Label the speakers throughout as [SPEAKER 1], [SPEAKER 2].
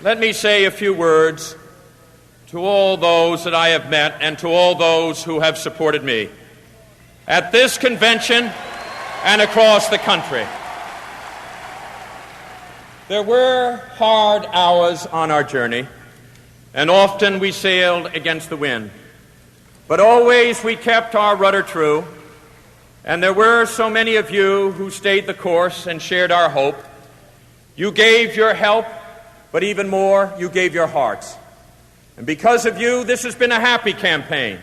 [SPEAKER 1] let me say a few words to all those that I have met and to all those who have supported me at this convention and across the country. There were hard hours on our journey, and often we sailed against the wind. But always we kept our rudder true, and there were so many of you who stayed the course and shared our hope. You gave your help, but even more, you gave your hearts. And because of you, this has been a happy campaign.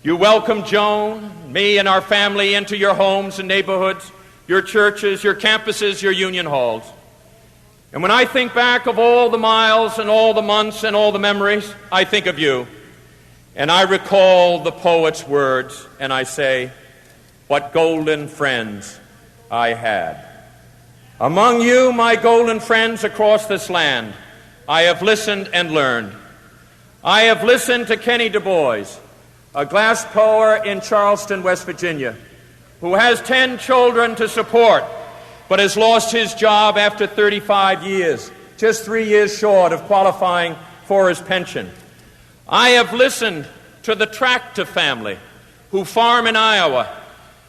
[SPEAKER 1] You welcomed Joan, me, and our family into your homes and neighborhoods, your churches, your campuses, your union halls. And when I think back of all the miles and all the months and all the memories, I think of you. And I recall the poet's words, and I say, what golden friends I had. Among you, my golden friends across this land, I have listened and learned. I have listened to Kenny Du Bois, a glass blower in Charleston, West Virginia, who has 10 children to support, but has lost his job after 35 years, just 3 years short of qualifying for his pension. I have listened to the Tractor family who farm in Iowa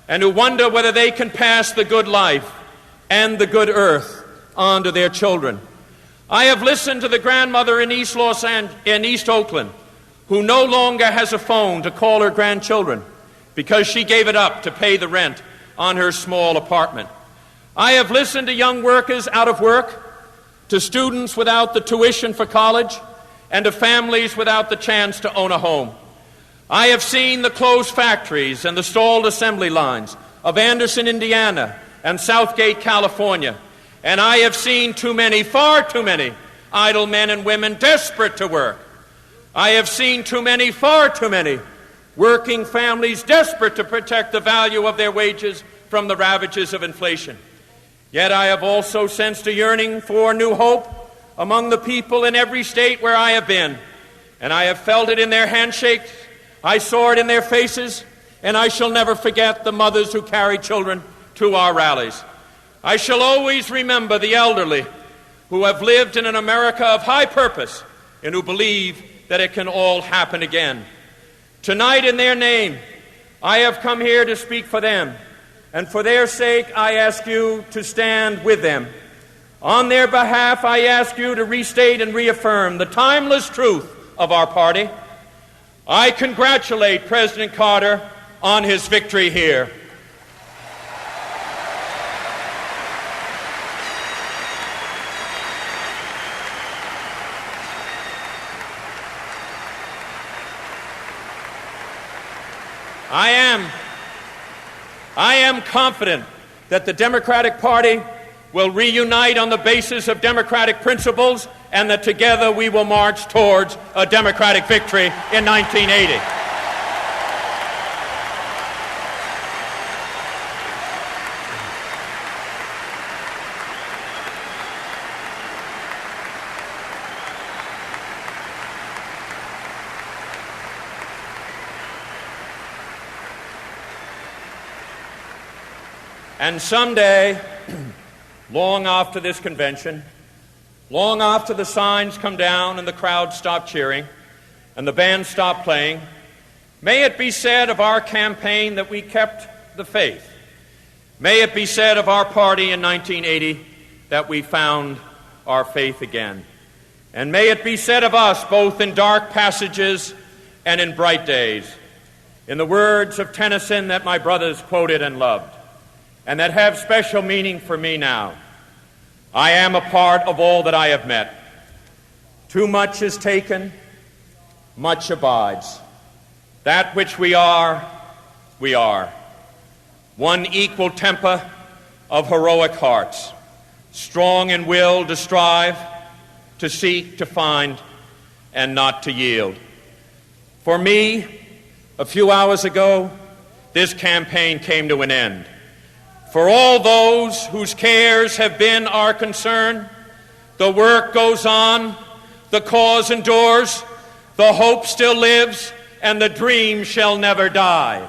[SPEAKER 1] and who wonder whether they can pass the good life and the good earth on to their children. I have listened to the grandmother in East Oakland who no longer has a phone to call her grandchildren because she gave it up to pay the rent on her small apartment. I have listened to young workers out of work, to students without the tuition for college, and to families without the chance to own a home. I have seen the closed factories and the stalled assembly lines of Anderson, Indiana, and Southgate, California, and I have seen too many, far too many, idle men and women desperate to work. I have seen too many, far too many, working families desperate to protect the value of their wages from the ravages of inflation. Yet I have also sensed a yearning for new hope among the people in every state where I have been, and I have felt it in their handshakes, I saw it in their faces, and I shall never forget the mothers who carry children to our rallies. I shall always remember the elderly who have lived in an America of high purpose and who believe that it can all happen again. Tonight, in their name, I have come here to speak for them, and for their sake, I ask you to stand with them. On their behalf, I ask you to restate and reaffirm the timeless truth of our party. I congratulate President Carter on his victory here. I am confident that the Democratic Party will reunite on the basis of democratic principles and that together we will march towards a Democratic victory in 1980. And someday, long after this convention, long after the signs come down and the crowd stop cheering and the band stop playing, may it be said of our campaign that we kept the faith. May it be said of our party in 1980 that we found our faith again. And may it be said of us both in dark passages and in bright days, in the words of Tennyson that my brothers quoted and loved, and that have special meaning for me now. I am a part of all that I have met. Too much is taken, much abides. That which we are, we are. One equal temper of heroic hearts, strong in will to strive, to seek, to find, and not to yield. For me, a few hours ago, this campaign came to an end. For all those whose cares have been our concern, the work goes on, the cause endures, the hope still lives, and the dream shall never die.